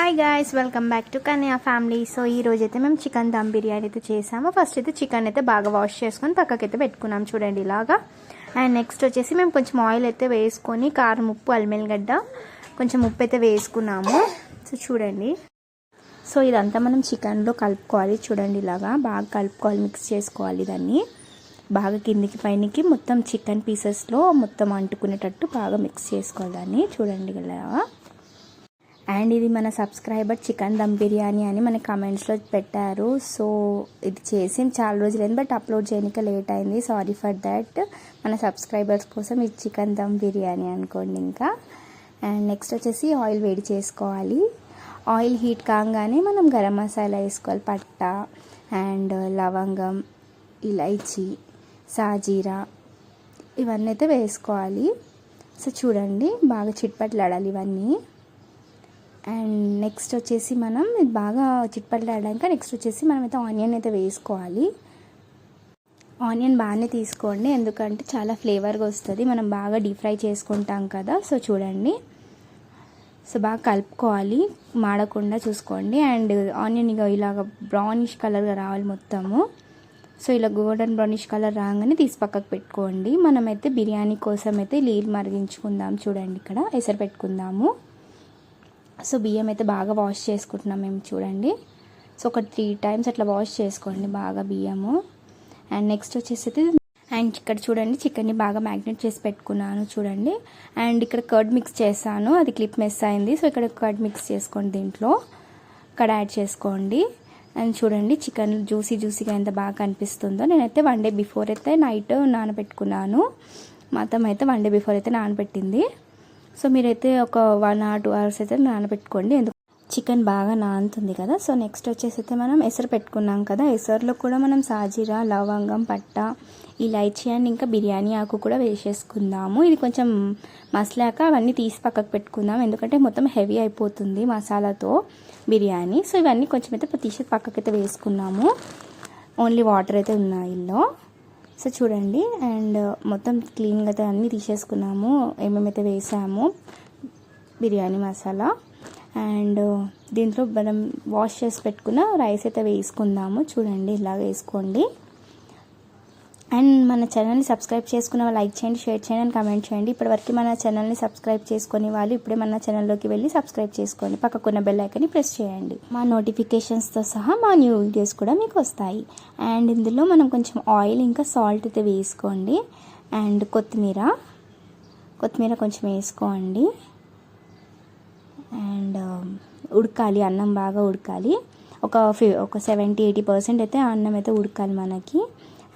Hi guys, welcome back to Kanya family. So ఈ రోజు అయితే మేము చికెన్ దమ్ బిర్యానీ అయితే చేసాము. ఫస్ట్ అయితే చికెన్ అయితే బాగా వాష్ చేసుకొని పక్కకైతే పెట్టుకున్నాం చూడండి ఇలాగా. అండ్ నెక్స్ట్ వచ్చేసి మేము కొంచెం ఆయిల్ అయితే వేసుకొని కారం, ఉప్పు, అల్లిగడ్డ, కొంచెం ఉప్పు అయితే వేసుకున్నాము. సో చూడండి. సో ఇదంతా మనం చికెన్లో కలుపుకోవాలి చూడండి, ఇలాగా బాగా కలుపుకోవాలి, మిక్స్ చేసుకోవాలి. దాన్ని బాగా కిందికి పైనకి మొత్తం చికెన్ పీసెస్లో మొత్తం అంటుకునేటట్టు బాగా మిక్స్ చేసుకోవాలి దాన్ని చూడండి ఇలాగా. అండ్ ఇది మన సబ్స్క్రైబర్ చికెన్ దమ్ బిర్యానీ అని మన కమెంట్స్లో పెట్టారు. సో ఇది చేసి చాలా రోజులైంది, బట్ అప్లోడ్ చేయడానికి లేట్ అయింది. Sorry for that. మన సబ్స్క్రైబర్స్ కోసం ఇది చికెన్ దమ్ బిర్యానీ అనుకోండి ఇంకా. అండ్ నెక్స్ట్ వచ్చేసి ఆయిల్ వేడి చేసుకోవాలి. ఆయిల్ హీట్ కాగానే మనం గరం మసాలా వేసుకోవాలి. పట్ట అండ్ లవంగం, ఇలైచి, సాజీరా ఇవన్నీ అయితే వేసుకోవాలి. సో చూడండి బాగా చిట్పట్లాడాలి ఇవన్నీ. అండ్ నెక్స్ట్ వచ్చేసి మనం ఇది బాగా చిట్పట్లాడాక నెక్స్ట్ వచ్చేసి మనమైతే ఆనియన్ అయితే వేసుకోవాలి. ఆనియన్ బాగానే తీసుకోండి, ఎందుకంటే చాలా ఫ్లేవర్గా వస్తుంది, మనం బాగా డీప్ ఫ్రై చేసుకుంటాం కదా. సో చూడండి, సో బాగా కలుపుకోవాలి, మాడకుండా చూసుకోండి. అండ్ ఆనియన్ ఇలాగ బ్రౌనిష్ కలర్గా రావాలి మొత్తము. సో ఇలా గోల్డెన్ బ్రౌనిష్ కలర్ రాగానే తీసి పక్కకు పెట్టుకోండి. మనమైతే బిర్యానీ కోసం అయితే నీళ్ళు మరిగించుకుందాం చూడండి, ఇక్కడ ఎసరు పెట్టుకుందాము. సో బియ్యం అయితే బాగా వాష్ చేసుకుంటున్నాం మేము చూడండి. సో ఒక 3 times అట్లా వాష్ చేసుకోండి బాగా బియ్యము. అండ్ నెక్స్ట్ వచ్చేసి అండ్ ఇక్కడ చూడండి చికెన్ని బాగా మ్యాగ్నేట్ చేసి పెట్టుకున్నాను చూడండి. అండ్ ఇక్కడ కర్డ్ మిక్స్ చేశాను, అది క్లిప్ మిస్ అయింది. సో ఇక్కడ కర్డ్ మిక్స్ చేసుకోండి, దీంట్లో కర్డ్ యాడ్ చేసుకోండి. అండ్ చూడండి చికెన్ జ్యూసీగా ఎంత బాగా కనిపిస్తుందో. నేనైతే 1 day బిఫోర్ అయితే నైట్ నానబెట్టుకున్నాను. మొత్తం అయితే 1 day బిఫోర్ అయితే నానబెట్టింది. సో మీరైతే ఒక 1 or 2 hours అయితే నానబెట్టుకోండి, ఎందుకు చికెన్ బాగా నానుతుంది కదా. సో నెక్స్ట్ వచ్చేసి అయితే మనం ఎసరు పెట్టుకున్నాం కదా, ఎసరులో కూడా మనం సాజీరా, లవంగం, పట్ట, ఇలైచి అండ్ ఇంకా బిర్యానీ ఆకు కూడా వేసేసుకుందాము. ఇది కొంచెం మసలాక అవన్నీ తీసి పక్కకు పెట్టుకుందాం, ఎందుకంటే మొత్తం హెవీ అయిపోతుంది మసాలాతో బిర్యానీ. సో ఇవన్నీ కొంచెం అయితే తీసి పక్కకైతే వేసుకున్నాము. ఓన్లీ వాటర్ అయితే ఉన్నాయి ఇందులో. సో చూడండి, అండ్ మొత్తం క్లీన్గా అయితే అన్నీ తీసేసుకున్నాము, ఏమేమైతే వేసాము బిర్యానీ మసాలా. అండ్ దీంట్లో మనం వాష్ చేసి పెట్టుకున్న రైస్ అయితే వేసుకుందాము చూడండి, ఇలా వేసుకోండి. అండ్ మన ఛానల్ని సబ్స్క్రైబ్ చేసుకున్న వాళ్ళు లైక్ చేయండి, షేర్ చేయండి అండ్ కమెంట్ చేయండి. ఇప్పటివరకు మన ఛానల్ని సబ్స్క్రైబ్ చేసుకునే వాళ్ళు ఇప్పుడే మన ఛానల్లోకి వెళ్ళి సబ్స్క్రైబ్ చేసుకోండి, పక్కకున్న బెల్ ఐకాన్ని ప్రెస్ చేయండి. మా నోటిఫికేషన్స్తో సహా మా న్యూ వీడియోస్ కూడా మీకు వస్తాయి. అండ్ ఇందులో మనం కొంచెం ఆయిల్ ఇంకా సాల్ట్ అయితే వేసుకోండి. అండ్ కొత్తిమీర కొంచెం వేసుకోండి. అండ్ ఉడకాలి, అన్నం బాగా ఉడకాలి. ఒక 70-80% అయితే అన్నం అయితే ఉడకాలి మనకి.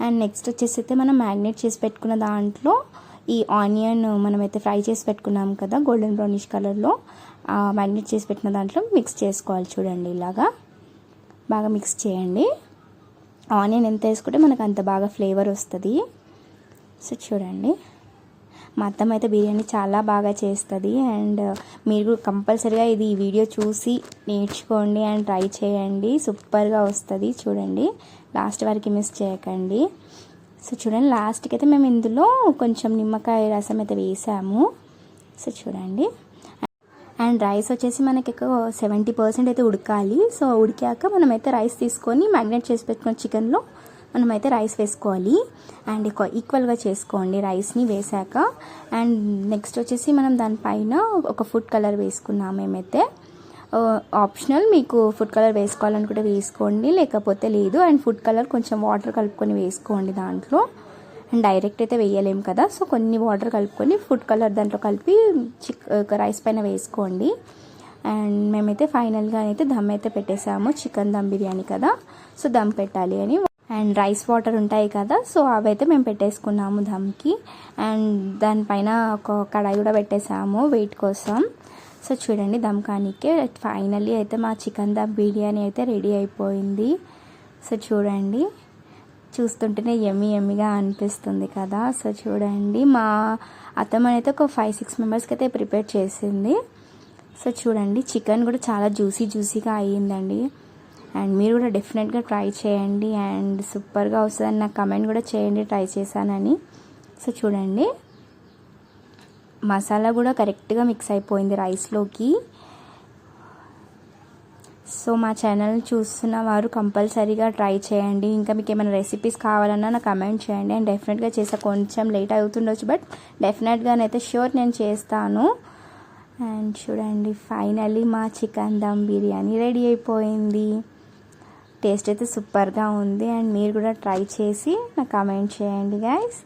అండ్ నెక్స్ట్ వచ్చేసి అయితే మనం మ్యాగ్నేట్ చేసి పెట్టుకున్న దాంట్లో ఈ ఆనియన్ మనమైతే ఫ్రై చేసి పెట్టుకున్నాం కదా గోల్డెన్ బ్రౌనిష్ కలర్లో, మ్యాగ్నేట్ చేసి పెట్టిన దాంట్లో మిక్స్ చేసుకోవాలి చూడండి, ఇలాగా బాగా మిక్స్ చేయండి. ఆనియన్ ఎంత వేసుకుంటే మనకు అంత బాగా ఫ్లేవర్ వస్తుంది. సో చూడండి, మా అత్తమ్మ అయితే బిర్యానీ చాలా బాగా చేస్తుంది. అండ్ మీరు కంపల్సరీగా ఈ వీడియో చూసి నేర్చుకోండి అండ్ ట్రై చేయండి, సూపర్గా వస్తుంది చూడండి, లాస్ట్ వరకు మిస్ చేయకండి. సో చూడండి, లాస్ట్కి అయితే మేము ఇందులో కొంచెం నిమ్మకాయ రసం అయితే వేసాము. సో చూడండి, అండ్ రైస్ వచ్చేసి మనకి 70% అయితే ఉడకాలి. సో ఉడికాక మనమైతే రైస్ తీసుకొని మ్యాగ్నేట్ చేసి పెట్టుకున్న చికెన్లో మనమైతే రైస్ వేసుకోవాలి. అండ్ ఈక్వల్గా చేసుకోండి రైస్ని వేసాక. అండ్ నెక్స్ట్ వచ్చేసి మనం దానిపైన ఒక ఫుడ్ కలర్ వేసుకున్నాం మేమైతే. ఆప్షనల్, మీకు ఫుడ్ కలర్ వేసుకోవాలనుకుంటే వేసుకోండి, లేకపోతే లేదు. అండ్ ఫుడ్ కలర్ కొంచెం వాటర్ కలుపుకొని వేసుకోండి దాంట్లో. అండ్ డైరెక్ట్ అయితే వేయలేము కదా, సో కొన్ని వాటర్ కలుపుకొని ఫుడ్ కలర్ దాంట్లో కలిపి రైస్ పైన వేసుకోండి. అండ్ మేమైతే ఫైనల్గా అయితే దమ్ అయితే పెట్టేసాము, చికెన్ దమ్ బిర్యానీ కదా, సో దమ్ పెట్టాలి అని. అండ్ రైస్ వాటర్ ఉంటాయి కదా, సో అవైతే మేము పెట్టేసుకున్నాము దమ్కి. అండ్ దానిపైన ఒక కడాయి కూడా పెట్టేసాము వెయిట్ కోసం. సో చూడండి, దమ్ కానికే ఫైనల్లీ అయితే మా చికెన్ దమ్ బిర్యానీ అయితే రెడీ అయిపోయింది. సో చూడండి, చూస్తుంటేనే ఎమ్మిగా అనిపిస్తుంది కదా. సో చూడండి, మా అత్తమ్మ అయితే ఒక 5-6 మెంబర్స్కి అయితే ప్రిపేర్ చేసింది. సో చూడండి, చికెన్ కూడా చాలా జ్యూసీగా అయ్యిందండి. అండ్ మీరు కూడా డెఫినెట్గా ట్రై చేయండి, అండ్ సూపర్గా వస్తుందని నాకు కమెంట్ కూడా చేయండి ట్రై చేశానని. సో చూడండి, మసాలా కూడా కరెక్ట్గా మిక్స్ అయిపోయింది రైస్లోకి. సో మా ఛానల్ చూస్తున్న వారు కంపల్సరీగా ట్రై చేయండి. ఇంకా మీకు ఏమైనా రెసిపీస్ కావాలన్నా నాకు కమెంట్ చేయండి. అండ్ డెఫినెట్గా చేసా, కొంచెం లేట్ అవుతుండొచ్చు బట్ డెఫినెట్గానైతే షూర్ నేను చేస్తాను. అండ్ చూడండి ఫైనల్లీ మా చికెన్ దమ్ బిర్యానీ రెడీ అయిపోయింది. టేస్ట్ అయితే సూపర్గా ఉంది. అండ్ మీరు కూడా ట్రై చేసి నాకు కమెంట్ చేయండి guys.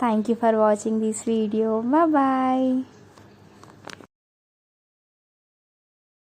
Thank you for watching this video. Bye.